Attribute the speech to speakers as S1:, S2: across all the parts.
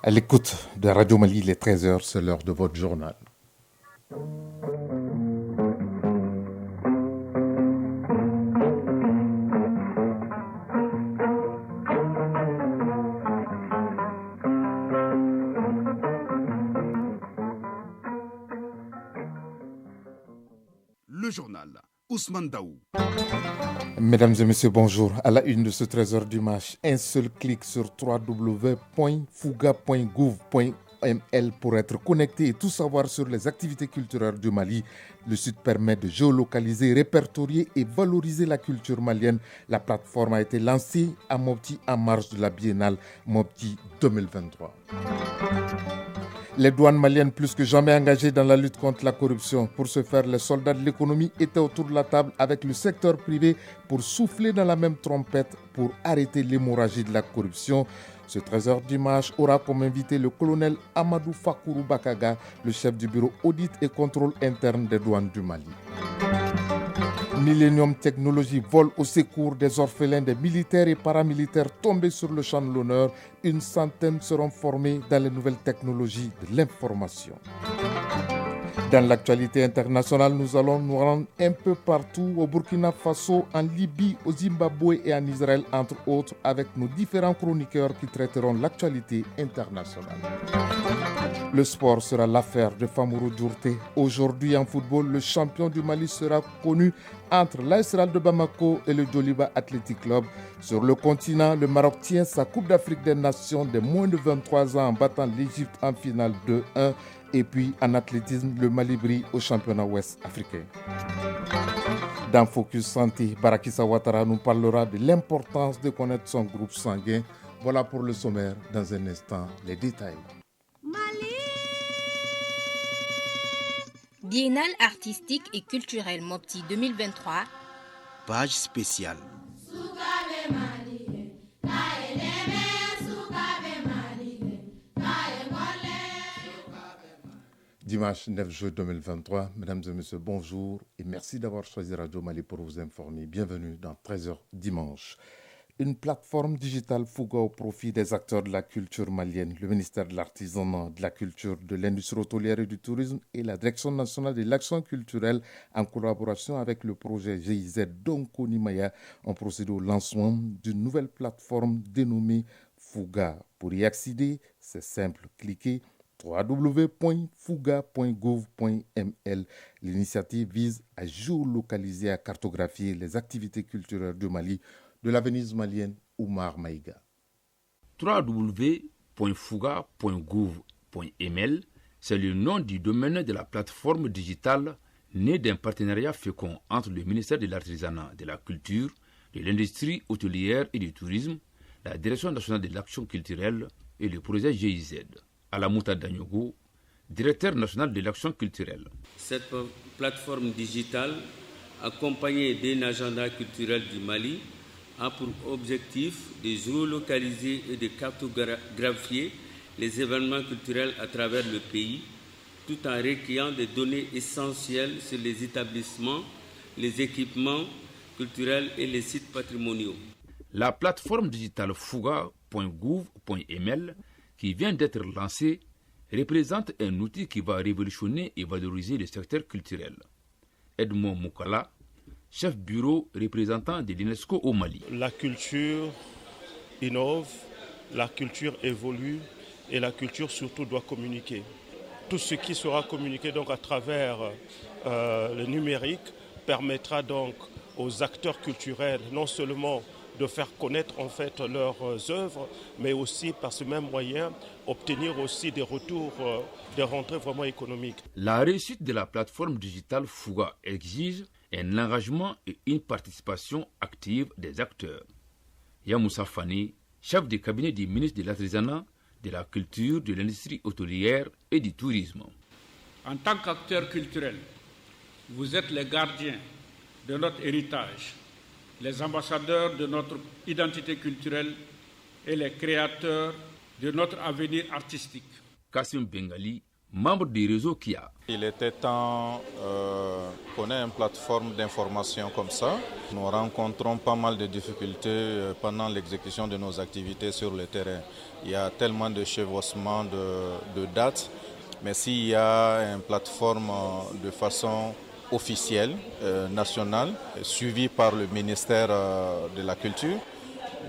S1: À l'écoute de Radio Mali, les 13h, c'est l'heure de votre journal.
S2: Le journal Ousmane Daou.
S1: Mesdames et messieurs, bonjour. À la une de ce 13h du match, un seul clic sur www.fouga.gouv.ml pour être connecté et tout savoir sur les activités culturelles du Mali. Le site permet de géolocaliser, répertorier et valoriser la culture malienne. La plateforme a été lancée à Mopti en marge de la biennale Mopti 2023. Les douanes maliennes plus que jamais engagées dans la lutte contre la corruption. Pour ce faire, les soldats de l'économie étaient autour de la table avec le secteur privé pour souffler dans la même trompette pour arrêter l'hémorragie de la corruption. Ce 13h dimanche aura comme invité le colonel Amadou Fakourou Bakaga, le chef du bureau audit et contrôle interne des douanes du Mali. Millennium Technologies vole au secours des orphelins des militaires et paramilitaires tombés sur le champ de l'honneur. Une centaine seront formés dans les nouvelles technologies de l'information. Dans l'actualité internationale, nous allons nous rendre un peu partout, au Burkina Faso, en Libye, au Zimbabwe et en Israël, entre autres, avec nos différents chroniqueurs qui traiteront l'actualité internationale. Le sport sera l'affaire de Famourou Djourté. Aujourd'hui en football, le champion du Mali sera connu entre l'AS de Bamako et le Djoliba Athletic Club. Sur le continent, le Maroc tient sa Coupe d'Afrique des Nations des moins de 23 ans en battant l'Égypte en finale 2-1. Et puis en athlétisme, le Mali brille au championnat ouest africain. Dans Focus Santé, Barakissa Ouattara nous parlera de l'importance de connaître son groupe sanguin. Voilà pour le sommaire. Dans un instant, les détails.
S3: Biennale artistique et culturelle Mopti 2023.
S2: Page spéciale.
S1: Dimanche 9 juin 2023, mesdames et messieurs, bonjour et merci d'avoir choisi Radio Mali pour vous informer. Bienvenue dans 13h dimanche. Une plateforme digitale Fouga au profit des acteurs de la culture malienne. Le ministère de l'Artisanat, de la Culture, de l'Industrie hôtelière et du Tourisme et la Direction nationale de l'action culturelle, en collaboration avec le projet GIZ Donkonimaya, ont procédé au lancement d'une nouvelle plateforme dénommée Fouga. Pour y accéder, c'est simple, cliquez www.fouga.gouv.ml. L'initiative vise à géolocaliser et à cartographier les activités culturelles du Mali, de la Venise malienne Oumar Maïga.
S4: www.fouga.gouv.ml, c'est le nom du domaine de la plateforme digitale née d'un partenariat fécond entre le ministère de l'Artisanat, de la Culture, de l'Industrie hôtelière et du Tourisme, la Direction nationale de l'action culturelle et le projet GIZ. Alamouta Danyogo, directeur national de l'action culturelle.
S5: Cette plateforme digitale, accompagnée d'un agenda culturel du Mali, a pour objectif de géolocaliser et de cartographier les événements culturels à travers le pays, tout en recueillant des données essentielles sur les établissements, les équipements culturels et les sites patrimoniaux.
S4: La plateforme digitale fouga.gouv.ml, qui vient d'être lancée, représente un outil qui va révolutionner et valoriser le secteur culturel. Edmond Moukala, chef bureau représentant de l'UNESCO au Mali.
S6: La culture innove, la culture évolue et la culture surtout doit communiquer. Tout ce qui sera communiqué donc à travers le numérique permettra donc aux acteurs culturels non seulement de faire connaître en fait leurs œuvres, mais aussi par ce même moyen obtenir aussi des retours, des rentrées vraiment économiques.
S4: La réussite de la plateforme digitale Fouga exige un engagement et une participation active des acteurs. Yamoussa Fani, chef de cabinet du ministre de l'Artisanat, de la Culture, de l'Industrie hôtelière et du Tourisme.
S7: En tant qu'acteurs culturels, vous êtes les gardiens de notre héritage, les ambassadeurs de notre identité culturelle et les créateurs de notre avenir artistique.
S4: Kassim Bengali, membre du réseau KIA.
S8: Il était temps qu'on ait une plateforme d'information comme ça. Nous rencontrons pas mal de difficultés pendant l'exécution de nos activités sur le terrain. Il y a tellement de chevauchements de dates, mais s'il y a une plateforme de façon officielle, nationale, suivie par le ministère de la Culture,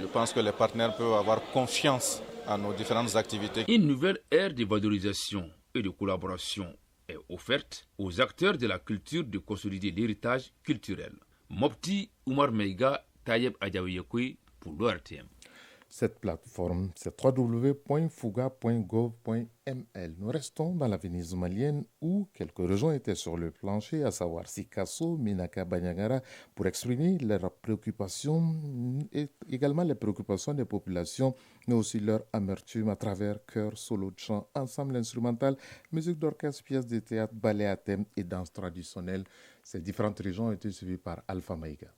S8: je pense que les partenaires peuvent avoir confiance à nos différentes activités.
S4: Une nouvelle ère de valorisation et de collaboration est offerte aux acteurs de la culture de consolider l'héritage culturel. Mopti Oumar Meiga Tayeb Adjaouyekoui pour l'ORTM.
S1: Cette plateforme, c'est www.fouga.gov.ml. Nous restons dans la Venise malienne où quelques régions étaient sur le plancher, à savoir Sikasso, Ménaka, Bandiagara, pour exprimer leurs préoccupations et également les préoccupations des populations, mais aussi leur amertume à travers chœurs, solos de chant, ensemble instrumental, musique d'orchestre, pièces de théâtre, ballet à thème et danse traditionnelle. Ces différentes régions ont été suivies par Alpha Maïga.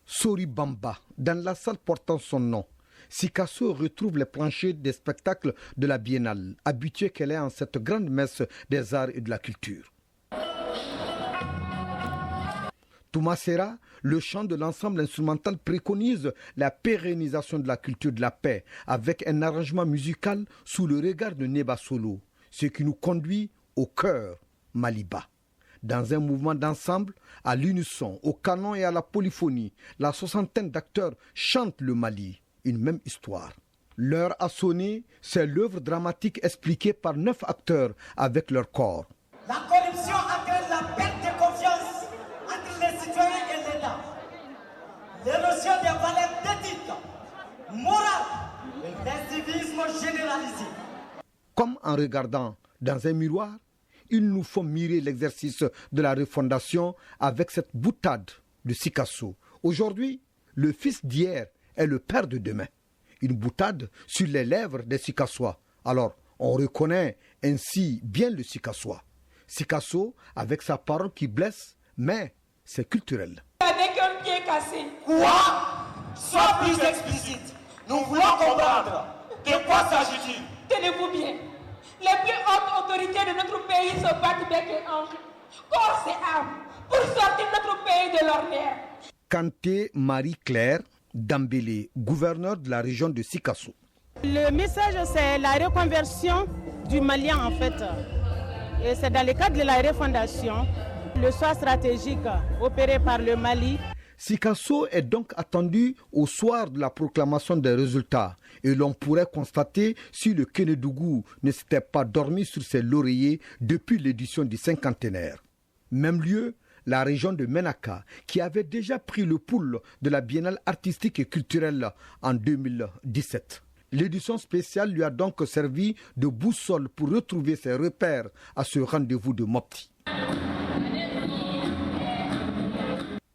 S9: Sori Bamba, dans la salle portant son nom, Sikasso retrouve les planchers des spectacles de la Biennale, habituée qu'elle est en cette grande messe des arts et de la culture. Toumassera, le chant de l'ensemble instrumental préconise la pérennisation de la culture de la paix avec un arrangement musical sous le regard de Neba Solo, ce qui nous conduit au chœur Maliba. Dans un mouvement d'ensemble, à l'unisson, au canon et à la polyphonie, la soixantaine d'acteurs chantent le Mali. Une même histoire. L'heure a sonné, c'est l'œuvre dramatique expliquée par 9 acteurs avec leur corps.
S10: La corruption entraîne la perte de confiance entre les citoyens et l'État. L'érosion des valeurs éthiques, morales et l'incivisme généralisé.
S9: Comme en regardant dans un miroir, il nous faut mirer l'exercice de la refondation avec cette boutade de Sikasso. Aujourd'hui, le fils d'hier est le père de demain. Une boutade sur les lèvres des Sikassois. Alors, on reconnaît ainsi bien le Sikassois. Sikasso, avec sa parole qui blesse, mais c'est culturel.
S10: Avec un pied cassé. Quoi? Sois plus explicite. Nous voulons comprendre. De quoi s'agit-il? Tenez-vous bien. Les plus hautes autorités de notre pays se battent bec et ongles, corps et âme, pour sortir notre pays de l'ornière.
S9: Kanté Marie-Claire Dambélé, gouverneur de la région de Sikasso.
S11: Le message, c'est la reconversion du Malien en fait. Et c'est dans le cadre de la refondation, le choix stratégique opéré par le Mali.
S9: Sikasso est donc attendu au soir de la proclamation des résultats. Et l'on pourrait constater si le Kénédougou ne s'était pas dormi sur ses lauriers depuis l'édition du cinquantenaire. Même lieu, la région de Ménaka, qui avait déjà pris le pouls de la Biennale artistique et culturelle en 2017. L'édition spéciale lui a donc servi de boussole pour retrouver ses repères à ce rendez-vous de Mopti.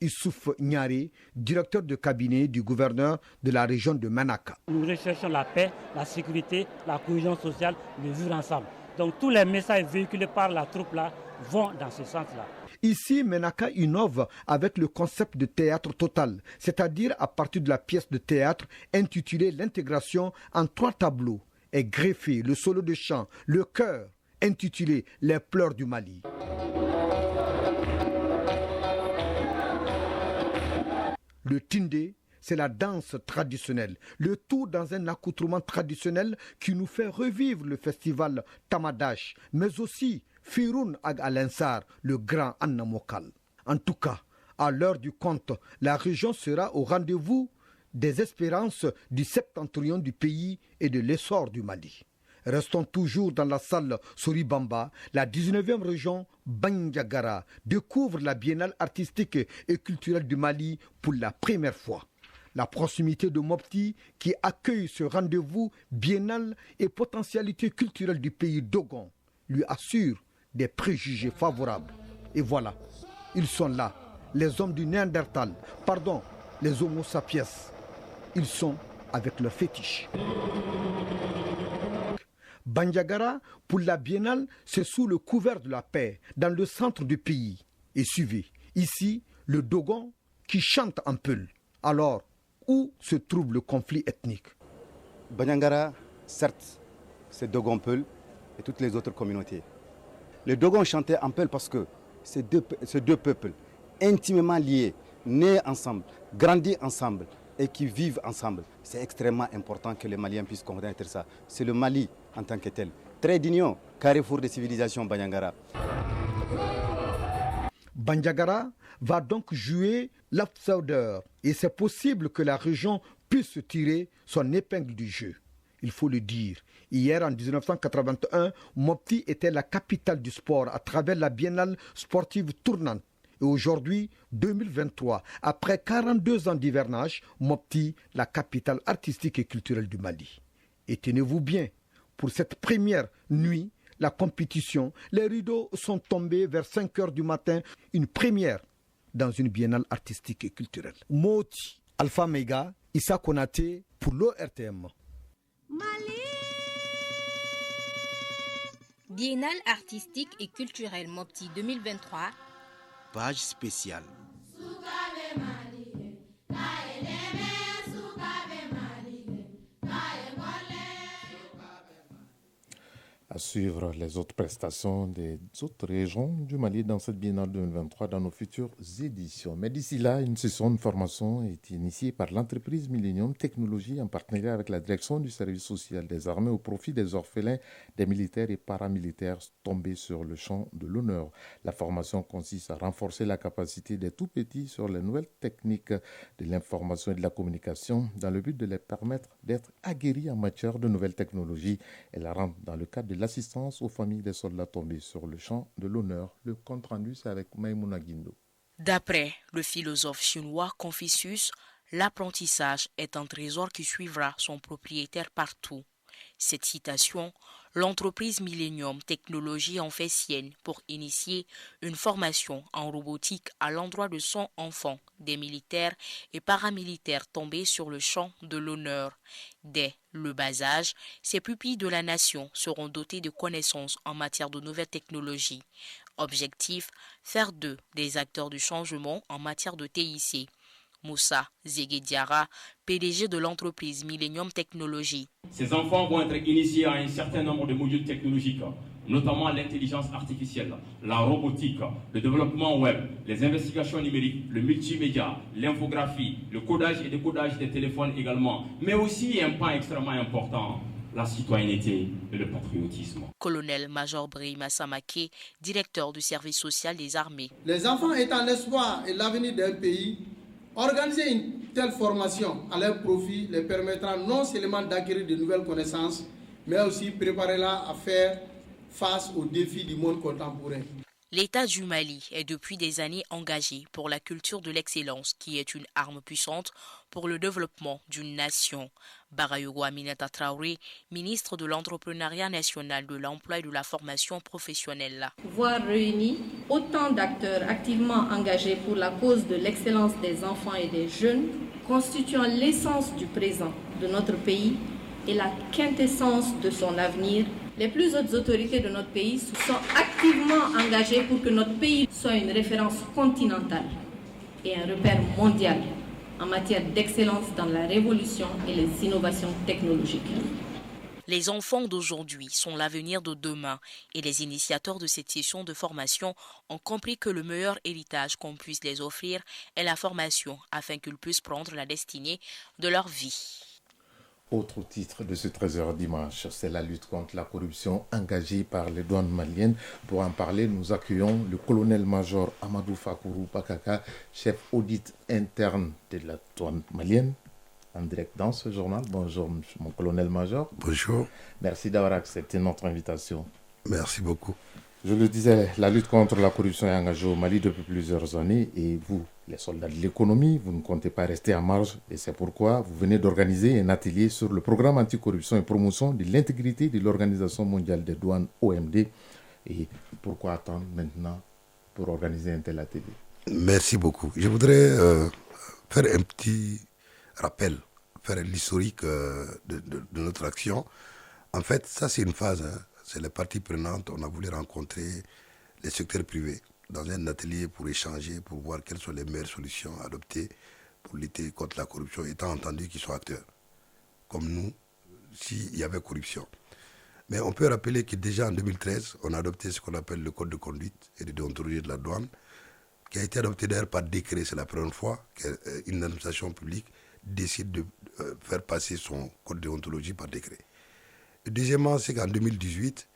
S9: Issouf Nyari, directeur de cabinet du gouverneur de la région de Ménaka.
S12: Nous recherchons la paix, la sécurité, la cohésion sociale, le vivre ensemble. Donc tous les messages véhiculés par la troupe là vont dans ce sens-là.
S9: Ici, Ménaka innove avec le concept de théâtre total, c'est-à-dire à partir de la pièce de théâtre intitulée L'intégration en 3 tableaux, est greffé le solo de chant, le chœur intitulé Les pleurs du Mali. Le Tindé, c'est la danse traditionnelle, le tout dans un accoutrement traditionnel qui nous fait revivre le festival Tamadash, mais aussi Firoun Ag Alinsar, le grand Annamokal. En tout cas, à l'heure du compte, la région sera au rendez-vous des espérances du septentrion du pays et de l'essor du Mali. Restons toujours dans la salle Soribamba, la 19e région Bandiagara découvre la Biennale artistique et culturelle du Mali pour la première fois. La proximité de Mopti qui accueille ce rendez-vous biennal et potentialité culturelle du pays Dogon lui assure des préjugés favorables. Et voilà, ils sont là, les hommes du Néandertal, pardon, les Homo sapiens. Ils sont avec leur fétiche. Bandiagara, pour la Biennale, c'est sous le couvert de la paix, dans le centre du pays. Et suivez, ici, le Dogon qui chante en Peul. Alors, où se trouve le conflit ethnique?
S13: Bandiagara, certes, c'est Dogon Peul et toutes les autres communautés. Les Dogons chantaient en Peul parce que ces deux peuples intimement liés, nés ensemble, grandis ensemble et qui vivent ensemble. C'est extrêmement important que les Maliens puissent connaître ça. C'est le Mali en tant que tel. Trait d'union, carrefour des civilisations Bandiagara.
S9: Bandiagara va donc jouer l'outsider et c'est possible que la région puisse tirer son épingle du jeu. Il faut le dire. Hier, en 1981, Mopti était la capitale du sport à travers la biennale sportive tournante. Et aujourd'hui, 2023, après 42 ans d'hivernage, Mopti, la capitale artistique et culturelle du Mali. Et tenez-vous bien, pour cette première nuit, la compétition, les rideaux sont tombés vers 5 heures du matin, une première dans une biennale artistique et culturelle. Moti, Alpha Mega, Issa Konaté pour l'ORTM.
S3: Biennale artistique et culturelle Mopti 2023.
S2: Page spéciale.
S1: À suivre les autres prestations des autres régions du Mali dans cette biennale 2023 dans nos futures éditions. Mais d'ici là, une session de formation est initiée par l'entreprise Millennium Technologies en partenariat avec la direction du service social des armées au profit des orphelins, des militaires et paramilitaires tombés sur le champ de l'honneur. La formation consiste à renforcer la capacité des tout-petits sur les nouvelles techniques de l'information et de la communication dans le but de les permettre d'être aguerris en matière de nouvelles technologies et la rendre dans le cadre de l'assistance aux familles des soldats tombés sur le champ de l'honneur. Le compte rendu, c'est avec Maïmouna Guindo.
S14: D'après le philosophe chinois Confucius, l'apprentissage est un trésor qui suivra son propriétaire partout. Cette citation, l'entreprise Millennium Technologies en fait sienne pour initier une formation en robotique à l'endroit de son enfant, des militaires et paramilitaires tombés sur le champ de l'honneur. Dès le bas âge, ces pupilles de la nation seront dotés de connaissances en matière de nouvelles technologies. Objectif, faire d'eux des acteurs du changement en matière de TIC. Moussa Zeguediara, PDG de l'entreprise Millennium Technologies.
S15: Ces enfants vont être initiés à un certain nombre de modules technologiques, notamment l'intelligence artificielle, la robotique, le développement web, les investigations numériques, le multimédia, l'infographie, le codage et décodage des téléphones également, mais aussi un pan extrêmement important, la citoyenneté et le patriotisme.
S14: Colonel-major Brahima Samake, directeur du service social des armées.
S16: Les enfants étant l'espoir et l'avenir d'un pays, organiser une telle formation à leur profit les permettra non seulement d'acquérir de nouvelles connaissances, mais aussi préparer-la à faire face aux défis du monde contemporain.
S14: L'État du Mali est depuis des années engagé pour la culture de l'excellence qui est une arme puissante pour le développement d'une nation. Barayogo Aminata Traoré, ministre de l'Entrepreneuriat national, de l'emploi et de la formation professionnelle.
S17: Voir réunis autant d'acteurs activement engagés pour la cause de l'excellence des enfants et des jeunes, constituant l'essence du présent de notre pays et la quintessence de son avenir, les plus hautes autorités de notre pays se sont activement engagées pour que notre pays soit une référence continentale et un repère mondial en matière d'excellence dans la révolution et les innovations technologiques.
S14: Les enfants d'aujourd'hui sont l'avenir de demain et les initiateurs de cette session de formation ont compris que le meilleur héritage qu'on puisse les offrir est la formation afin qu'ils puissent prendre la destinée de leur vie.
S1: Autre titre de ce 13h dimanche, c'est la lutte contre la corruption engagée par les douanes maliennes. Pour en parler, nous accueillons le colonel-major Amadou Fakourou Bakaka, chef audit interne de la douane malienne, en direct dans ce journal. Bonjour, mon colonel-major.
S18: Bonjour.
S1: Merci d'avoir accepté notre invitation.
S18: Merci beaucoup.
S1: Je le disais, la lutte contre la corruption est engagée au Mali depuis plusieurs années et vous, les soldats de l'économie, vous ne comptez pas rester à marge et c'est pourquoi vous venez d'organiser un atelier sur le programme anticorruption et promotion de l'intégrité de l'Organisation mondiale des douanes OMD. Et pourquoi attendre maintenant pour organiser un tel atelier?
S18: Merci beaucoup. Je voudrais faire un petit rappel, faire l'historique de notre action. En fait, ça c'est une phase, hein. C'est les parties prenantes. On a voulu rencontrer les secteurs privés dans un atelier pour échanger, pour voir quelles sont les meilleures solutions adoptées pour lutter contre la corruption, étant entendu qu'ils sont acteurs, comme nous, s'il y avait corruption. Mais on peut rappeler que déjà en 2013, on a adopté ce qu'on appelle le code de conduite et de déontologie de la douane, qui a été adopté d'ailleurs par décret. C'est la première fois qu'une administration publique décide de faire passer son code de déontologie par décret. Et deuxièmement, c'est qu'en 2018,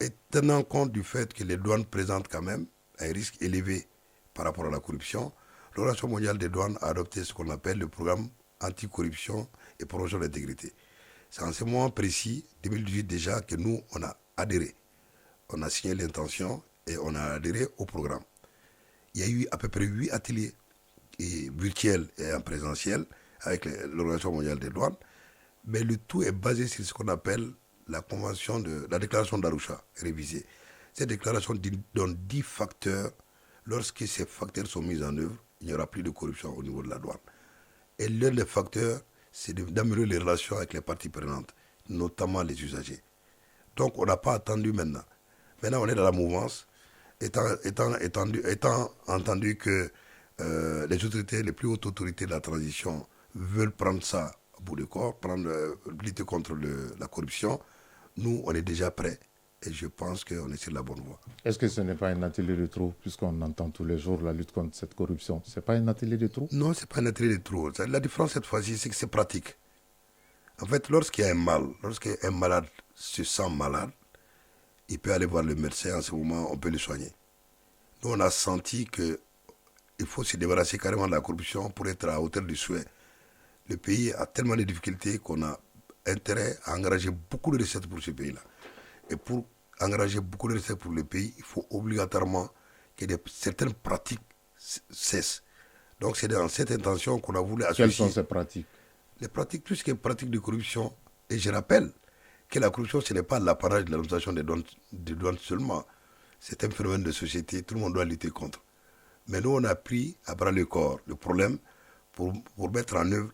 S18: et tenant compte du fait que les douanes présentent quand même un risque élevé par rapport à la corruption, l'Organisation mondiale des douanes a adopté ce qu'on appelle le programme anticorruption et promotion de l'intégrité. C'est en ce moment précis, 2018 déjà, que nous, on a adhéré. On a signé l'intention et on a adhéré au programme. Il y a eu à peu près 8 ateliers virtuels et en présentiel avec l'Organisation mondiale des douanes, mais le tout est basé sur ce qu'on appelle la déclaration d'Arusha révisée. Cette déclaration donne 10 facteurs. Lorsque ces facteurs sont mis en œuvre, il n'y aura plus de corruption au niveau de la douane. Et l'un des facteurs, c'est d'améliorer les relations avec les parties prenantes, notamment les usagers. Donc on n'a pas attendu maintenant. Maintenant on est dans la mouvance, étant entendu que les plus hautes autorités de la transition veulent prendre ça à bout de corps, lutter contre la corruption. Nous, on est déjà prêts et je pense qu'on est sur la bonne voie.
S1: Est-ce que ce n'est pas un atelier de trop, puisqu'on entend tous les jours la lutte contre cette corruption? Ce n'est pas un atelier de trop?
S18: Non, ce n'est pas un atelier de trop. La différence cette fois-ci, c'est que c'est pratique. En fait, lorsqu'il y a un mal, lorsqu'un malade se sent malade, il peut aller voir le médecin, en ce moment, on peut le soigner. Nous, on a senti qu'il faut se débarrasser carrément de la corruption pour être à la hauteur du souhait. Le pays a tellement de difficultés qu'on a intérêt à engager beaucoup de recettes pour ce pays-là. Et pour engager beaucoup de recettes pour le pays, il faut obligatoirement que certaines pratiques cessent. Donc c'est dans cette intention qu'on a voulu associer.
S1: Quelles sont ces pratiques?
S18: Les pratiques, tout ce qui est pratique de corruption. Et je rappelle que la corruption, ce n'est pas l'apanage de l'administration des douanes seulement. C'est un phénomène de société, tout le monde doit lutter contre. Mais nous, on a pris à bras le corps le problème pour mettre en œuvre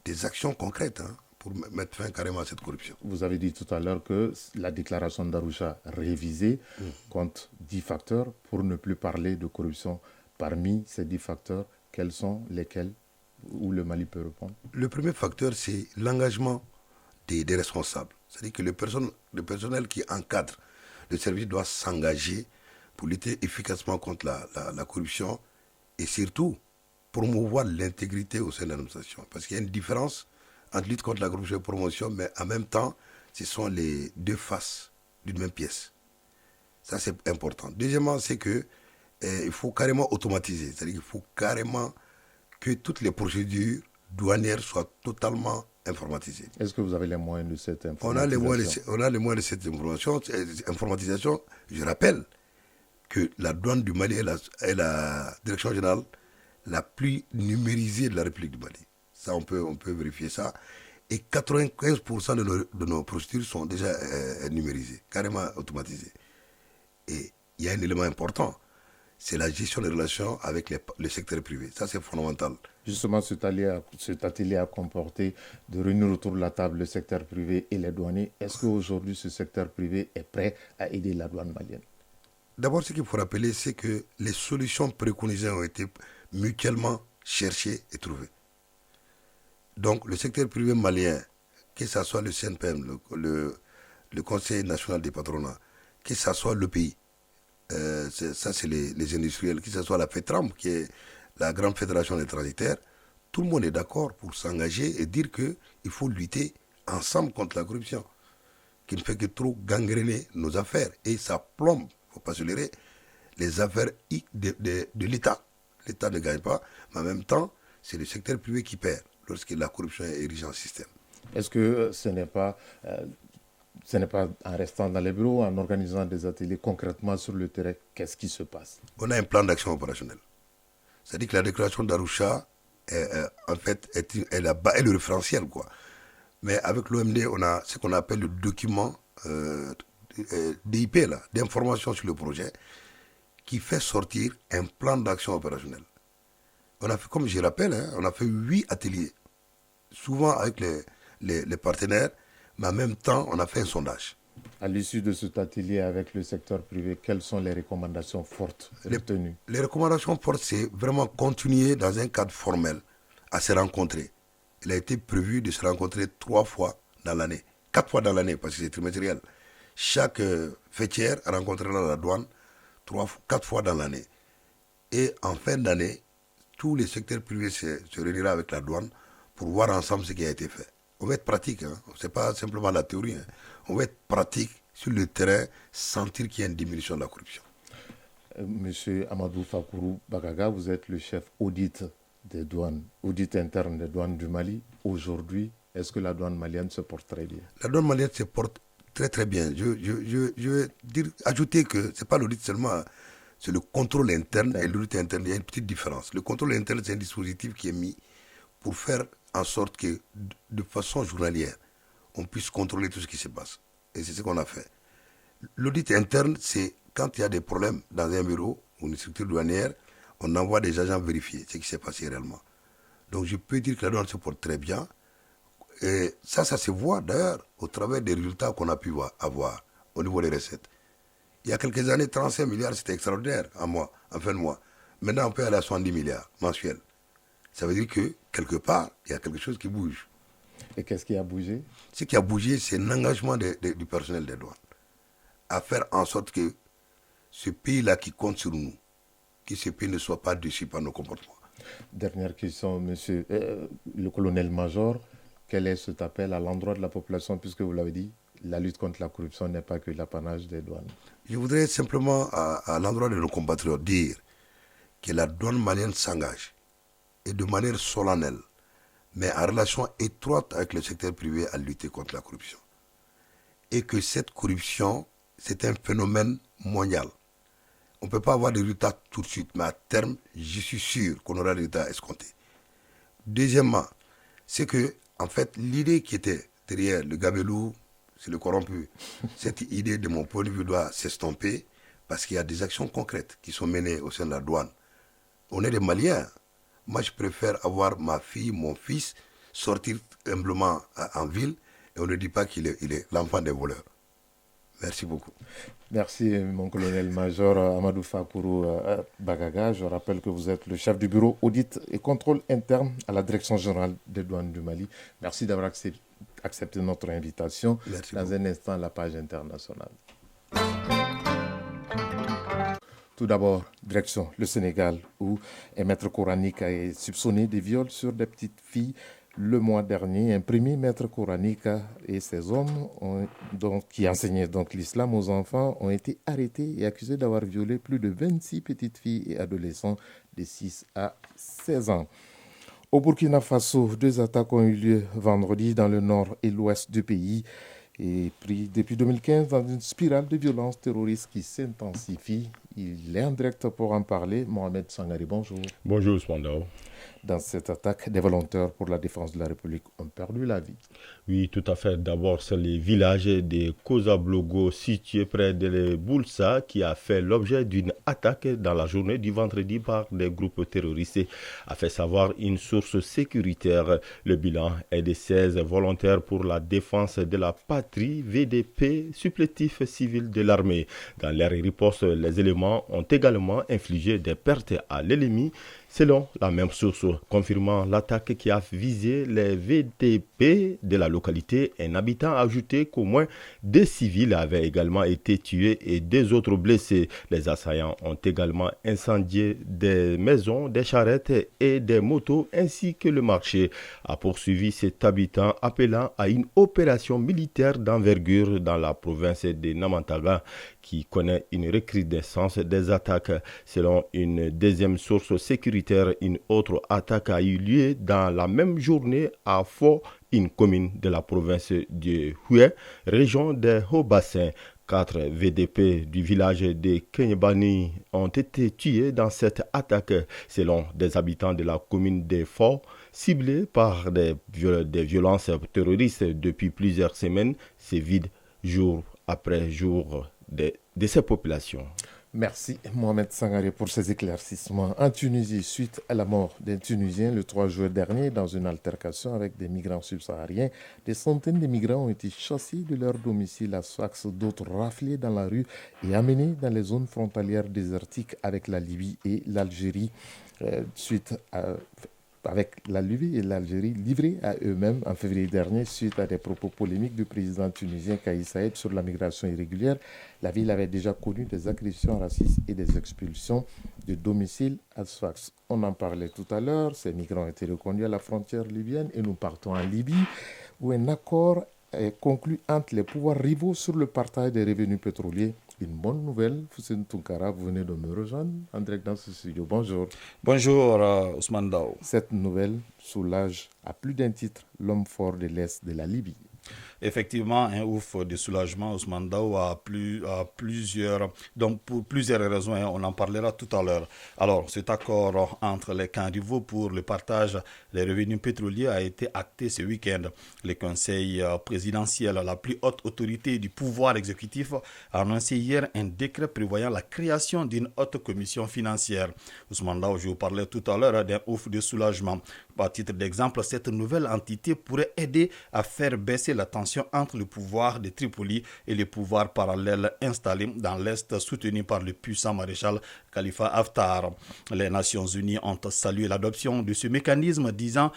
S18: des actions concrètes, pour mettre fin carrément à cette corruption.
S1: Vous avez dit tout à l'heure que la déclaration d'Arusha révisée compte 10 facteurs pour ne plus parler de corruption. Parmi ces 10 facteurs, quels sont lesquels où le Mali peut répondre? Le
S18: premier facteur, c'est l'engagement des responsables. C'est-à-dire que le personnel qui encadre le service doit s'engager pour lutter efficacement contre la corruption et surtout promouvoir l'intégrité au sein de l'administration. Parce qu'il y a une différence entre lutte contre la corruption et promotion, mais en même temps, ce sont les deux faces d'une même pièce. Ça, c'est important. Deuxièmement, c'est que il faut carrément automatiser. C'est-à-dire qu'il faut carrément que toutes les procédures douanières soient totalement informatisées.
S1: Est-ce que vous avez les moyens de cette informatisation?
S18: On a les moyens de cette informatisation. Je rappelle que la douane du Mali est la direction générale la plus numérisée de la République du Mali. Ça, on peut vérifier ça. Et 95% de nos procédures sont déjà numérisées, carrément automatisées. Et il y a un élément important, c'est la gestion des relations avec le secteur privé. Ça, c'est fondamental.
S1: Justement, cet atelier a comporté de réunir autour de la table le secteur privé et les douaniers. Est-ce qu'aujourd'hui, ce secteur privé est prêt à aider la douane malienne?
S18: D'abord, ce qu'il faut rappeler, c'est que les solutions préconisées ont été mutuellement cherchées et trouvées. Donc, le secteur privé malien, que ce soit le CNPM, le Conseil national des patronats, que ce soit le pays, ça c'est les industriels, que ce soit la FETRAM, qui est la grande fédération des transitaires, tout le monde est d'accord pour s'engager et dire qu'il faut lutter ensemble contre la corruption, qui ne fait que trop gangréner nos affaires. Et ça plombe, il ne faut pas se leurrer, les affaires de l'État. L'État ne gagne pas, mais en même temps, c'est le secteur privé qui perd lorsque la corruption est érigée en système.
S1: Est-ce que ce n'est pas en restant dans les bureaux, en organisant des ateliers concrètement sur le terrain, qu'est-ce qui se passe?
S18: On a un plan d'action opérationnel. C'est-à-dire que la déclaration d'Arusha, en fait, est le référentiel, quoi. Mais avec l'OMD, on a ce qu'on appelle le document DIP, d'information sur le projet, qui fait sortir un plan d'action opérationnel. On a fait, comme je rappelle, on a fait 8 ateliers, souvent avec les partenaires, mais en même temps, on a fait un sondage.
S1: À l'issue de cet atelier avec le secteur privé, quelles sont les recommandations fortes retenues?
S18: Les recommandations fortes, c'est vraiment continuer dans un cadre formel à se rencontrer. Il a été prévu de se rencontrer 3 fois dans l'année, 4 fois dans l'année, parce que c'est trimestriel. Chaque fêtière rencontrera la douane 4 fois dans l'année. Et en fin d'année, tous les secteurs privés se réuniront avec la douane pour voir ensemble ce qui a été fait. On va être pratique, hein. Ce n'est pas simplement la théorie. Hein. On va être pratique sur le terrain, sentir qu'il y a une diminution de la corruption.
S1: Monsieur Amadou Fakourou Bagaga, vous êtes le chef audit des douanes, audit interne des douanes du Mali. Aujourd'hui, est-ce que la douane malienne se porte très bien? La douane malienne se porte très très bien. Je veux ajouter que ce n'est pas l'audit seulement, c'est le contrôle interne et l'audit interne. Il y a une petite différence. Le contrôle interne, c'est un dispositif qui est mis pour faire en sorte que, de façon journalière, on puisse contrôler tout ce qui se passe. Et c'est ce qu'on a fait. L'audit interne, c'est quand il y a des problèmes dans un bureau ou une structure douanière, on envoie des agents vérifier ce qui s'est passé réellement. Donc je peux dire que la douane se porte très bien. Et ça se voit d'ailleurs au travers des résultats qu'on a pu avoir au niveau des recettes. Il y a quelques années, 35 milliards, c'était extraordinaire en fin de mois. Maintenant, on peut aller à 70 milliards mensuels. Ça veut dire que, quelque part, il y a quelque chose qui bouge. Et qu'est-ce qui a bougé? Ce
S18: qui a bougé, c'est l'engagement du personnel des douanes à faire en sorte que ce pays-là qui compte sur nous, que ce pays ne soit pas déçu par nos comportements.
S1: Dernière question, monsieur le colonel-major. Quel est cet appel à l'endroit de la population, puisque vous l'avez dit, la lutte contre la corruption n'est pas que l'apanage des douanes?
S18: Je voudrais simplement, à l'endroit de nos compatriotes, dire que la douane malienne s'engage, et de manière solennelle, mais en relation étroite avec le secteur privé à lutter contre la corruption. Et que cette corruption, c'est un phénomène mondial. On ne peut pas avoir des résultats tout de suite, mais à terme, je suis sûr qu'on aura des résultats escomptés. Deuxièmement, c'est que, en fait, l'idée qui était derrière le gabelou, c'est le corrompu. Cette idée, de mon point de vue, doit s'estomper parce qu'il y a des actions concrètes qui sont menées au sein de la douane. On est des Maliens. Moi, je préfère avoir ma fille, mon fils, sortir humblement en ville et on ne dit pas qu'il est l'enfant des voleurs. Merci beaucoup.
S1: Merci, mon colonel-major Amadou Fakourou Bagaga. Je rappelle que vous êtes le chef du bureau audit et contrôle interne à la Direction générale des douanes du Mali. Merci d'avoir accepté notre invitation.
S18: Merci
S1: Dans
S18: beaucoup.
S1: un instant, la page internationale. Tout d'abord, direction le Sénégal, où un maître coranique est soupçonné de viol sur des petites filles. Le mois dernier, un premier maître coranique et ses hommes qui enseignaient donc l'islam aux enfants ont été arrêtés et accusés d'avoir violé plus de 26 petites filles et adolescents de 6 à 16 ans. Au Burkina Faso, 2 attaques ont eu lieu vendredi dans le nord et l'ouest du pays et pris depuis 2015 dans une spirale de violence terroriste qui s'intensifie. Il est en direct pour en parler. Mohamed Sangari, bonjour.
S19: Bonjour, Spandao.
S1: Dans cette attaque, des volontaires pour la défense de la République ont perdu la vie.
S19: Oui, tout à fait. D'abord, c'est le village de Kozablogo, situé près de Boulsa, qui a fait l'objet d'une attaque dans la journée du vendredi par des groupes terroristes, a fait savoir une source sécuritaire. Le bilan est de 16 volontaires pour la défense de la patrie, VDP, supplétif civil de l'armée. Dans leur riposte, les éléments ont également infligé des pertes à l'ennemi, selon la même source, confirmant l'attaque qui a visé les VDP de la localité. Un habitant a ajouté qu'au moins 2 civils avaient également été tués et 2 autres blessés. Les assaillants ont également incendié des maisons, des charrettes et des motos ainsi que le marché. A poursuivi cet habitant appelant à une opération militaire d'envergure dans la province de Namantaga qui connaît une recrudescence des attaques. Selon une deuxième source sécuritaire, une autre attaque a eu lieu dans la même journée à Fo, une commune de la province de Houé, région des Hauts-Bassins. 4 VDP du village de Kenyebani ont été tués dans cette attaque, selon des habitants de la commune de Fo, ciblés par des violences terroristes depuis plusieurs semaines, se vident jour après jour de ces populations.
S1: Merci Mohamed Sangaré pour ces éclaircissements. En Tunisie, suite à la mort d'un Tunisien le 3 juin dernier dans une altercation avec des migrants subsahariens, des centaines de migrants ont été chassés de leur domicile à Sfax, d'autres raflés dans la rue et amenés dans les zones frontalières désertiques avec la Libye et l'Algérie. Suite à avec la Libye et l'Algérie livrés à eux-mêmes en février dernier suite à des propos polémiques du président tunisien Kais Saied sur la migration irrégulière. La ville avait déjà connu des agressions racistes et des expulsions de domicile à Sfax. On en parlait tout à l'heure, ces migrants ont été reconduits à la frontière libyenne et nous partons en Libye où un accord est conclu entre les pouvoirs rivaux sur le partage des revenus pétroliers. Une bonne nouvelle, Foussine Tounkara, vous venez de me rejoindre en direct dans ce studio. Bonjour.
S20: Bonjour Ousmane Dao.
S1: Cette nouvelle soulage à plus d'un titre l'homme fort de l'Est de la Libye.
S20: Effectivement, un ouf de soulagement, Ousmane Dao, pour plusieurs raisons, on en parlera tout à l'heure. Alors, cet accord entre les camps rivaux pour le partage des revenus pétroliers a été acté ce week-end. Le Conseil présidentiel, la plus haute autorité du pouvoir exécutif, a annoncé hier un décret prévoyant la création d'une haute commission financière. Ousmane Dao, je vous parlais tout à l'heure d'un ouf de soulagement. À titre d'exemple, cette nouvelle entité pourrait aider à faire baisser la tension entre le pouvoir de Tripoli et les pouvoirs parallèles installés dans l'Est soutenus par le puissant maréchal Khalifa Haftar. Les Nations Unies ont salué l'adoption de ce mécanisme, disant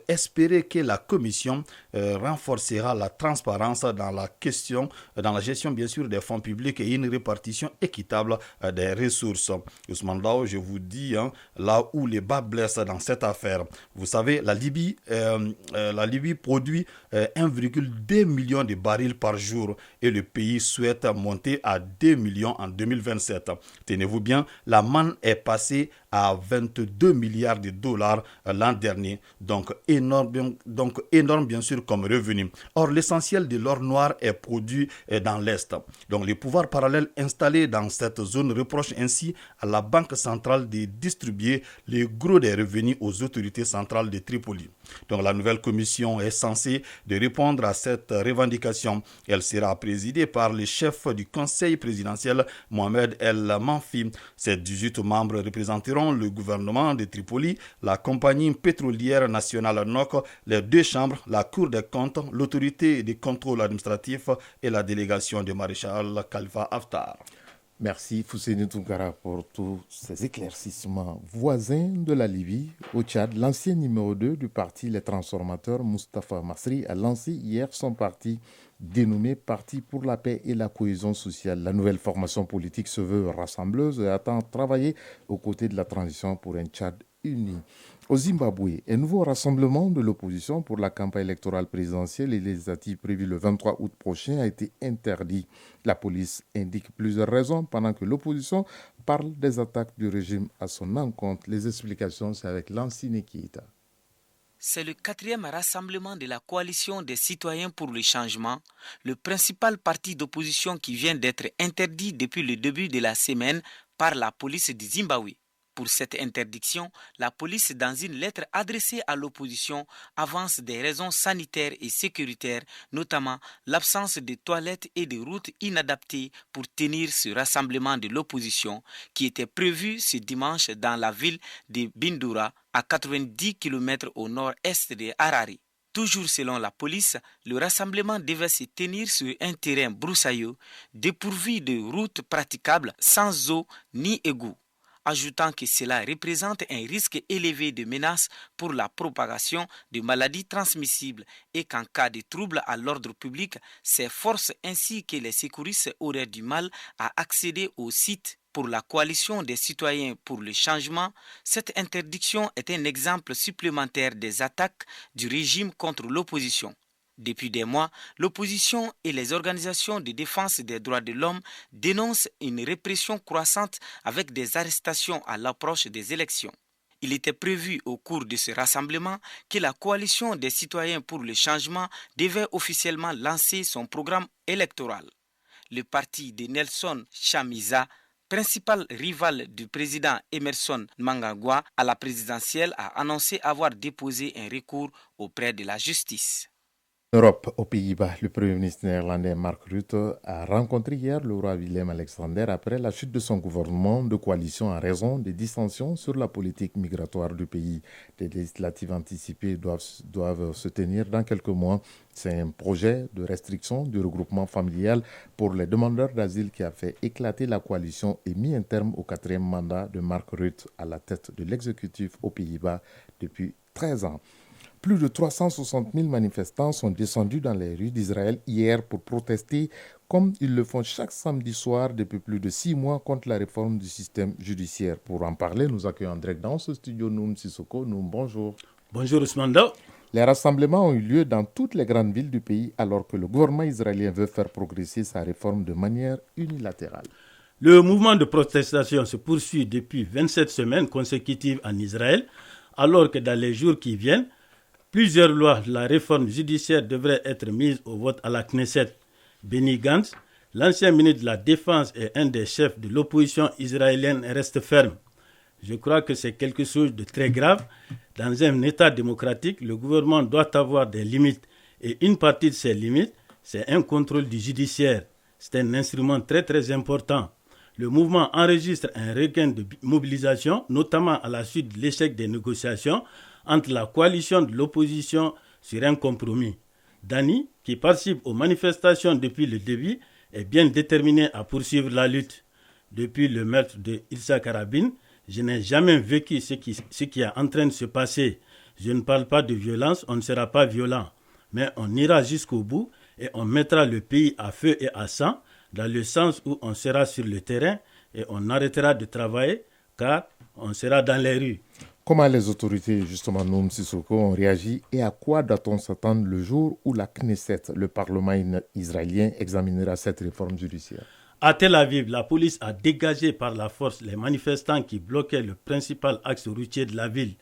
S20: espérer que la Commission renforcera la transparence dans la gestion bien sûr des fonds publics et une répartition équitable des ressources. Ousmane Dao, je vous dis là où les bas blessent dans cette affaire. Vous savez, la Libye produit 1,2 million de barils par jour et le pays souhaite monter à 2 millions en 2027. Tenez-vous bien, la manne est passée à 22 milliards de dollars l'an dernier, donc énorme bien sûr comme revenu. Or, l'essentiel de l'or noir est produit dans l'Est. Donc, les pouvoirs parallèles installés dans cette zone reprochent ainsi à la Banque centrale de distribuer le gros des revenus aux autorités centrales de Tripoli. Donc, la nouvelle commission est censée de répondre à cette revendication. Elle sera présidée par le chef du conseil présidentiel, Mohamed El Manfi. Ces 18 membres représenteront le gouvernement de Tripoli, la compagnie pétrolière nationale NOC, les deux chambres, la Cour des comptes, l'autorité de contrôle administratif et la délégation du maréchal Khalifa Haftar.
S1: Merci Fousseni Tounkara pour tous ces éclaircissements. Voisin de la Libye, au Tchad, l'ancien numéro 2 du parti Les Transformateurs, Moustapha Masri, a lancé hier son parti dénommé Parti pour la paix et la cohésion sociale. La nouvelle formation politique se veut rassembleuse et attend travailler aux côtés de la transition pour un Tchad uni. Au Zimbabwe, un nouveau rassemblement de l'opposition pour la campagne électorale présidentielle et législative prévue le 23 août prochain a été interdit. La police indique plusieurs raisons pendant que l'opposition parle des attaques du régime à son encontre. Les explications, c'est avec Lansine Keita.
S21: C'est le 4e rassemblement de la coalition des citoyens pour le changement, le principal parti d'opposition qui vient d'être interdit depuis le début de la semaine par la police du Zimbabwe. Pour cette interdiction, la police, dans une lettre adressée à l'opposition, avance des raisons sanitaires et sécuritaires, notamment l'absence de toilettes et de routes inadaptées pour tenir ce rassemblement de l'opposition qui était prévu ce dimanche dans la ville de Bindura, à 90 km au nord-est de Harare. Toujours selon la police, le rassemblement devait se tenir sur un terrain broussailleux, dépourvu de routes praticables, sans eau ni égout, ajoutant que cela représente un risque élevé de menace pour la propagation de maladies transmissibles et qu'en cas de trouble à l'ordre public, ces forces ainsi que les secouristes auraient du mal à accéder au site. Pour la coalition des citoyens pour le changement, cette interdiction est un exemple supplémentaire des attaques du régime contre l'opposition. Depuis des mois, l'opposition et les organisations de défense des droits de l'homme dénoncent une répression croissante avec des arrestations à l'approche des élections. Il était prévu au cours de ce rassemblement que la coalition des citoyens pour le changement devait officiellement lancer son programme électoral. Le parti de Nelson Chamisa, principal rival du président Emerson Mnangagwa à la présidentielle, a annoncé avoir déposé un recours auprès de la justice.
S1: Europe, aux Pays-Bas, le Premier ministre néerlandais Mark Rutte a rencontré hier le roi Willem-Alexander après la chute de son gouvernement de coalition en raison des dissensions sur la politique migratoire du pays. Les législatives anticipées doivent se tenir dans quelques mois. C'est un projet de restriction du regroupement familial pour les demandeurs d'asile qui a fait éclater la coalition et mis un terme au 4e mandat de Mark Rutte à la tête de l'exécutif aux Pays-Bas depuis 13 ans. Plus de 360 000 manifestants sont descendus dans les rues d'Israël hier pour protester, comme ils le font chaque samedi soir depuis plus de 6 mois, contre la réforme du système judiciaire. Pour en parler, nous accueillons en direct dans ce studio Noum Sissoko. Noum, bonjour.
S5: Bonjour Ousmane.
S1: Les rassemblements ont eu lieu dans toutes les grandes villes du pays alors que le gouvernement israélien veut faire progresser sa réforme de manière unilatérale.
S5: Le mouvement de protestation se poursuit depuis 27 semaines consécutives en Israël, alors que dans les jours qui viennent, plusieurs lois de la réforme judiciaire devraient être mises au vote à la Knesset. Benny Gantz, l'ancien ministre de la Défense et un des chefs de l'opposition israélienne, reste ferme. Je crois que c'est quelque chose de très grave. Dans un État démocratique, le gouvernement doit avoir des limites. Et une partie de ces limites, c'est un contrôle du judiciaire. C'est un instrument très très important. Le mouvement enregistre un regain de mobilisation, notamment à la suite de l'échec des négociations entre la coalition de l'opposition sur un compromis. Dani, qui participe aux manifestations depuis le début, est bien déterminé à poursuivre la lutte. Depuis le meurtre de Yitzhak Rabin, je n'ai jamais vécu ce qui est en train de se passer. Je ne parle pas de violence, on ne sera pas violent. Mais on ira jusqu'au bout et on mettra le pays à feu et à sang, dans le sens où on sera sur le terrain et on arrêtera de travailler car on sera dans les rues.
S1: Comment les autorités, justement, Noum Sissoko, ont réagi et à quoi doit-on s'attendre le jour où la Knesset, le Parlement israélien, examinera cette réforme judiciaire?
S5: À Tel Aviv, la police a dégagé par la force les manifestants qui bloquaient le principal axe routier de la ville.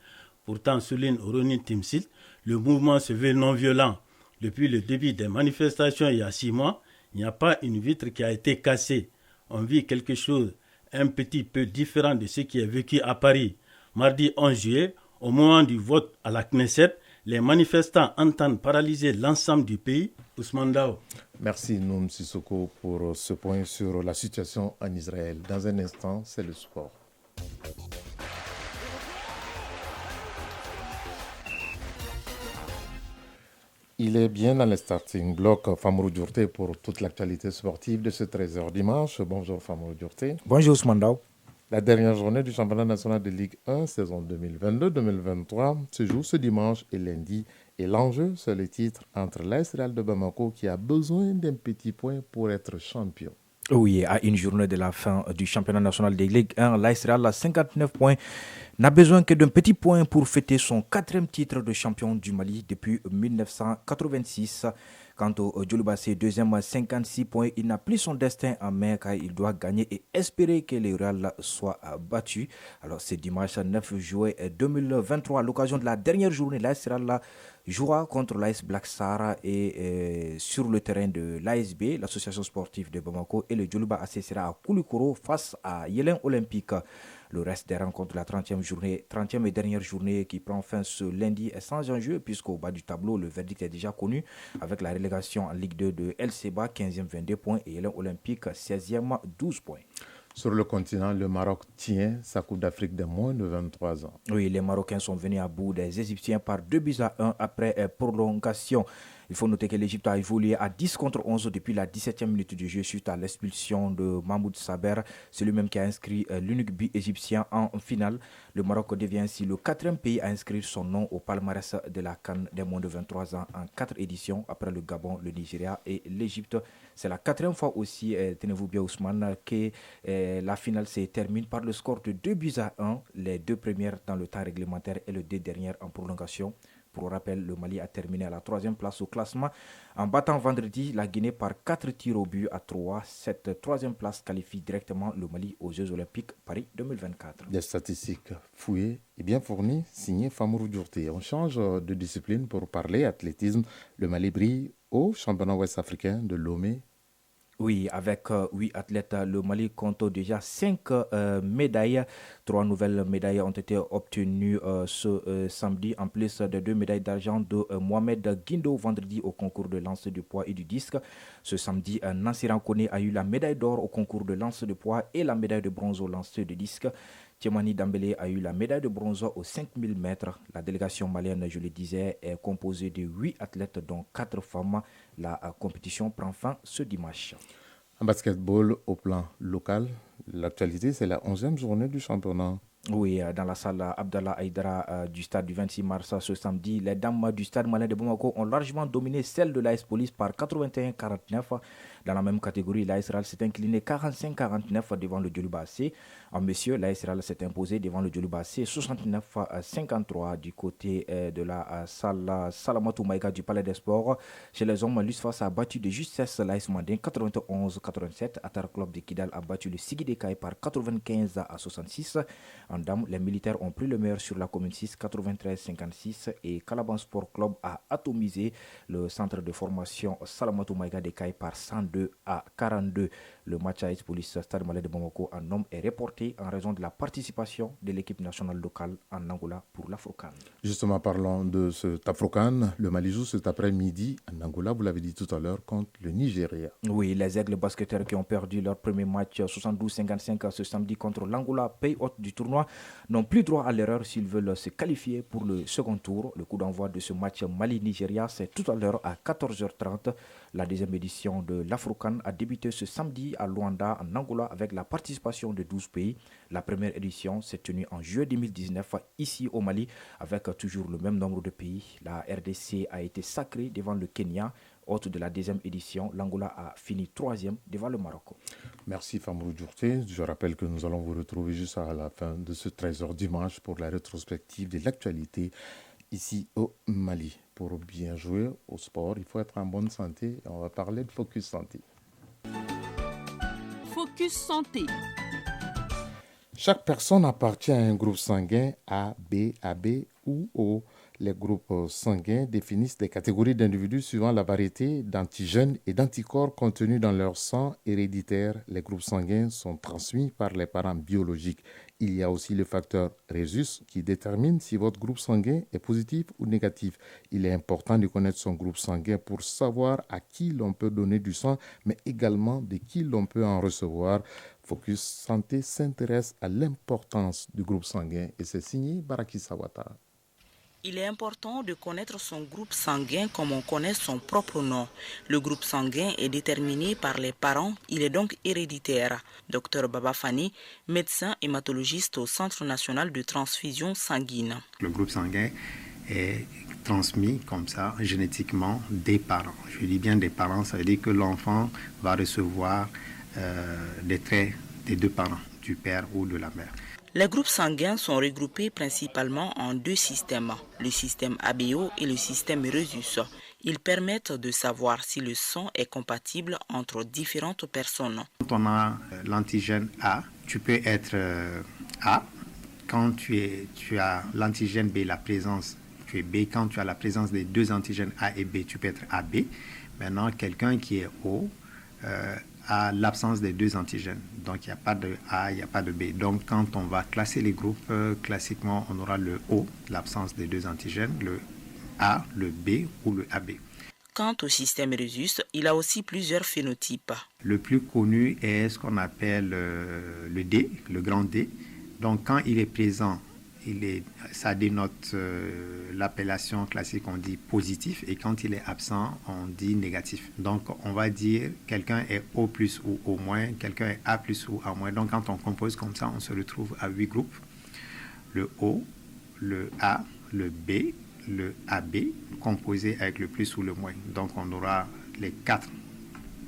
S5: Pourtant, souligne Ronit Timsit, le mouvement se veut non violent. Depuis le début des manifestations il y a 6 mois, il n'y a pas une vitre qui a été cassée. On vit quelque chose un petit peu différent de ce qui est vécu à Paris. Mardi 11 juillet, au moment du vote à la Knesset, les manifestants entendent paralyser l'ensemble du pays. Ousmane Dao.
S1: Merci Noum Sissoko pour ce point sur la situation en Israël. Dans un instant, c'est le sport. Il est bien dans le starting block, Famourou Djourté, pour toute l'actualité sportive de ce 13h dimanche. Bonjour Famourou Djourté.
S22: Bonjour Ousmane Dao.
S1: La dernière journée du championnat national de Ligue 1, saison 2022-2023, se joue ce dimanche et lundi. Et l'enjeu, c'est le titre entre l'AS Real de Bamako qui a besoin d'un petit point pour être champion.
S22: Oui, à une journée de la fin du championnat national de Ligue 1, l'AS Real a 59 points. N'a besoin que d'un petit point pour fêter son 4e titre de champion du Mali depuis 1986. Quant au Djolobassé, deuxième à 56 points, il n'a plus son destin en main car il doit gagner et espérer que le Real soit battu. Alors c'est dimanche 9 juillet 2023, à l'occasion de la dernière journée, l'AS Real jouera contre l'AS Black Sahara et sur le terrain de l'ASB, l'association sportive de Bamako, et le Djoloba AC sera à Koulikoro face à Yélin Olympique. Le reste des rencontres de la 30e et dernière journée qui prend fin ce lundi est sans enjeu puisqu'au bas du tableau, le verdict est déjà connu avec la relégation en Ligue 2 de El Seba, 15e 22 points et Yélin Olympique 16e 12 points.
S1: Sur le continent, le Maroc tient sa Coupe d'Afrique des moins de 23 ans.
S22: Oui, les Marocains sont venus à bout des Égyptiens par 2-1 après prolongation. Il faut noter que l'Égypte a évolué à 10 contre 11 depuis la 17e minute du jeu suite à l'expulsion de Mahmoud Saber, celui-même qui a inscrit l'unique but égyptien en finale. Le Maroc devient ainsi le 4e pays à inscrire son nom au palmarès de la CAN des moins de 23 ans en 4 éditions, après le Gabon, le Nigeria et l'Égypte. C'est la 4e fois aussi, tenez-vous bien Ousmane, que la finale se termine par le score de 2-1, les 2 premières dans le temps réglementaire et les 2 dernières en prolongation. Pour rappel, le Mali a terminé à la 3e place au classement en battant vendredi la Guinée par 4 tirs au but à 3. Cette 3e place qualifie directement le Mali aux Jeux Olympiques Paris 2024.
S1: Des statistiques fouillées et bien fournies, signées Famourou Djourté. On change de discipline pour parler athlétisme. Le Mali brille au championnat ouest-africain de Lomé
S22: Oui, avec 8 athlètes, le Mali compte déjà 5 médailles. 3 nouvelles médailles ont été obtenues ce samedi, en plus de 2 médailles d'argent de Mohamed Guindo vendredi au concours de lance de poids et du disque. Ce samedi, Nassiran Kone a eu la médaille d'or au concours de lance de poids et la médaille de bronze au lance de disque. Tiemani Dambélé a eu la médaille de bronze aux 5000 mètres. La délégation malienne, je le disais, est composée de 8 athlètes, dont 4 femmes. La compétition prend fin ce dimanche.
S1: En basketball, au plan local, l'actualité, c'est la 11e journée du championnat.
S22: Oui, dans la salle Abdallah Aïdara du stade du 26 mars ce samedi, les dames du stade malien de Bamako ont largement dominé celle de l'AS Police par 81-49. Dans la même catégorie, l'AS Real s'est incliné 45-49 devant le Djoluba AC. En messieurs, l'AS Real s'est imposé devant le Djoluba AC 69-53 du côté de la salle Salamatou Maïga du Palais des Sports. Chez les hommes, l'USFAS a battu de justesse l'AS Mandin 91-87. Atar Club de Kidal a battu le Sigi Dekai par 95-66. En dames, les militaires ont pris le meilleur sur la commune 6, 93-56, et Calaban Sport Club a atomisé le centre de formation Salamatou Maïga de Caille par 102-42. Le match AS Police Stade Malais de Bamako en homme est reporté en raison de la participation de l'équipe nationale locale en Angola pour l'Afrocan.
S1: Justement, parlons de cet Afrocan. Le Mali joue cet après-midi en Angola, vous l'avez dit tout à l'heure, contre le Nigeria.
S22: Oui, les aigles basketteurs qui ont perdu leur premier match 72-55 ce samedi contre l'Angola, pays hôte du tournoi, n'ont plus droit à l'erreur s'ils veulent se qualifier pour le second tour. Le coup d'envoi de ce match Mali-Nigeria, c'est tout à l'heure à 14h30. La deuxième édition de l'Afrocan a débuté ce samedi à Luanda, en Angola, avec la participation de 12 pays. La première édition s'est tenue en juillet 2019 ici au Mali, avec toujours le même nombre de pays. La RDC a été sacrée devant le Kenya. Hôte de la deuxième édition, l'Angola a fini 3e devant le Maroc.
S1: Merci Famrou Djourté. Je rappelle que nous allons vous retrouver juste à la fin de ce 13h dimanche pour la rétrospective de l'actualité ici au Mali. Pour bien jouer au sport, il faut être en bonne santé. On va parler de Focus Santé.
S6: Focus Santé.
S1: Chaque personne appartient à un groupe sanguin A, B, AB ou O. Les groupes sanguins définissent des catégories d'individus suivant la variété d'antigènes et d'anticorps contenus dans leur sang héréditaire. Les groupes sanguins sont transmis par les parents biologiques. Il y a aussi le facteur Rhésus qui détermine si votre groupe sanguin est positif ou négatif. Il est important de connaître son groupe sanguin pour savoir à qui l'on peut donner du sang, mais également de qui l'on peut en recevoir. Focus Santé s'intéresse à l'importance du groupe sanguin et c'est signé Baraki Sawata.
S14: Il est important de connaître son groupe sanguin comme on connaît son propre nom. Le groupe sanguin est déterminé par les parents, il est donc héréditaire. Dr Baba Fani, médecin hématologiste au Centre national de transfusion sanguine.
S7: Le groupe sanguin est transmis comme ça génétiquement des parents. Je dis bien des parents, ça veut dire que l'enfant va recevoir des traits des deux parents, du père ou de la mère.
S14: Les groupes sanguins sont regroupés principalement en deux systèmes, le système ABO et le système Rhésus. Ils permettent de savoir si le sang est compatible entre différentes personnes.
S7: Quand on a l'antigène A, tu peux être A. Quand tu as l'antigène B, la présence, tu es B. Quand tu as la présence des deux antigènes A et B, tu peux être AB. Maintenant, quelqu'un qui est O, à l'absence des deux antigènes. Donc, il n'y a pas de A, il n'y a pas de B. Donc, quand on va classer les groupes, classiquement, on aura le O, l'absence des deux antigènes, le A, le B ou le AB.
S14: Quant au système Rhésus, il a aussi plusieurs phénotypes.
S7: Le plus connu est ce qu'on appelle le D, le grand D. Donc, quand il est présent, ça dénote l'appellation classique, on dit positif, et quand il est absent, on dit négatif. Donc, on va dire quelqu'un est O plus ou O moins, quelqu'un est A plus ou A moins. Donc, quand on compose comme ça, on se retrouve à 8 groupes. Le O, le A, le B, le AB, composé avec le plus ou le moins. Donc, on aura les 4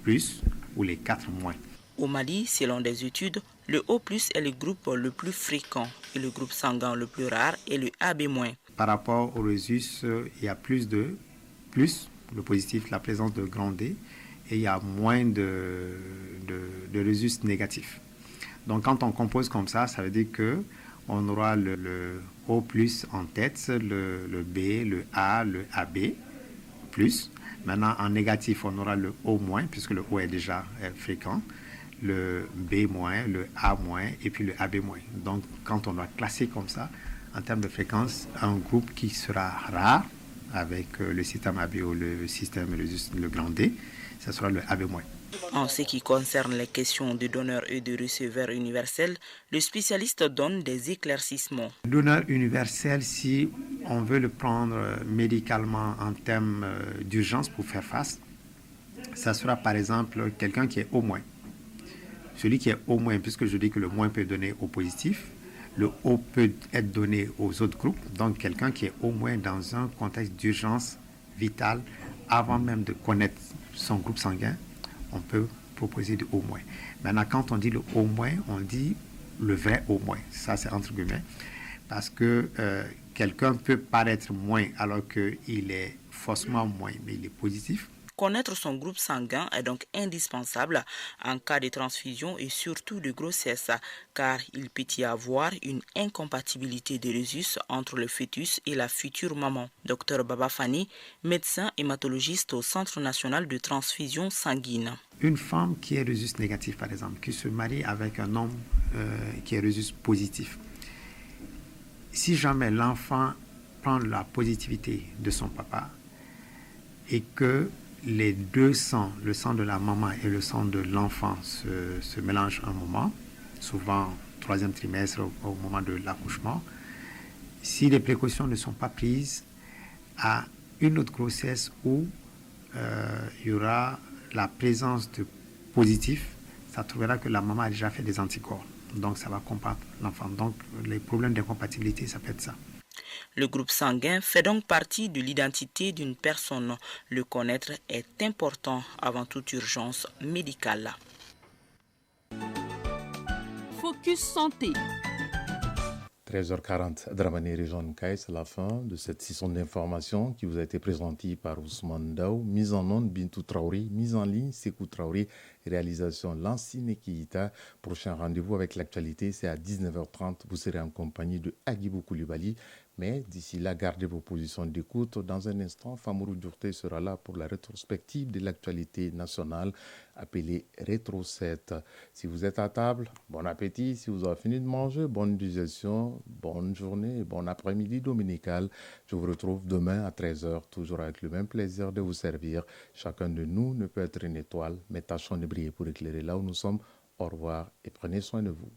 S7: plus ou les 4 moins.
S14: Au Mali, selon des études, le O+ est le groupe le plus fréquent et le groupe sanguin le plus rare est le AB-.
S7: Par rapport au Rhésus, il y a plus, le positif, la présence de grand D, et il y a moins de Rhésus négatif. Donc quand on compose comme ça, ça veut dire qu'on aura le O+ en tête, le B, le A, le AB+. Maintenant, en négatif, on aura le O-, puisque le O est déjà fréquent, le B-, le A-, et puis le AB-. Donc, quand on doit classer comme ça, en termes de fréquence, un groupe qui sera rare, avec le système AB ou le système le grand D, ça sera le AB-.
S14: En ce qui concerne les questions de donneurs et de receveurs universels, le spécialiste donne des éclaircissements.
S7: Le donneur universel, si on veut le prendre médicalement en termes d'urgence pour faire face, ça sera par exemple quelqu'un qui est O-. Celui qui est O-, puisque je dis que le moins peut donner au positif, le O peut être donné aux autres groupes, donc quelqu'un qui est O- dans un contexte d'urgence vitale, avant même de connaître son groupe sanguin, on peut proposer du O-. Maintenant, quand on dit le O-, on dit le vrai O-. Ça, c'est entre guillemets, parce que quelqu'un peut paraître moins alors qu'il est faussement moins, mais il est positif.
S14: Connaître son groupe sanguin est donc indispensable en cas de transfusion et surtout de grossesse, car il peut y avoir une incompatibilité des résus entre le fœtus et la future maman. Dr Baba Fani, médecin hématologiste au Centre national de transfusion sanguine.
S7: Une femme qui est résus négatif, par exemple, qui se marie avec un homme qui est résus positif, si jamais l'enfant prend la positivité de son papa et que les deux sangs, le sang de la maman et le sang de l'enfant se mélangent un moment, souvent 3e trimestre au moment de l'accouchement, si les précautions ne sont pas prises, à une autre grossesse où il y aura la présence de positifs, ça trouvera que la maman a déjà fait des anticorps. Donc ça va combattre l'enfant. Donc les problèmes d'incompatibilité, ça peut être ça.
S14: Le groupe sanguin fait donc partie de l'identité d'une personne. Le connaître est important avant toute urgence médicale.
S6: Focus santé.
S1: 13h40, Dramane Région Kaye, c'est la fin de cette session d'information qui vous a été présentée par Ousmane Daou, mise en onde Bintou Traoré, mise en ligne Sekou Traoré, réalisation Lancine Keita. Prochain rendez-vous avec l'actualité, c'est à 19h30. Vous serez en compagnie de Agibou Koulibaly. Mais d'ici là, gardez vos positions d'écoute. Dans un instant, Famourou Djourté sera là pour la rétrospective de l'actualité nationale appelée Rétro 7. Si vous êtes à table, bon appétit. Si vous avez fini de manger, bonne digestion, bonne journée et bon après-midi dominical. Je vous retrouve demain à 13h, toujours avec le même plaisir de vous servir. Chacun de nous ne peut être une étoile, mais tâchons de briller pour éclairer là où nous sommes. Au revoir et prenez soin de vous.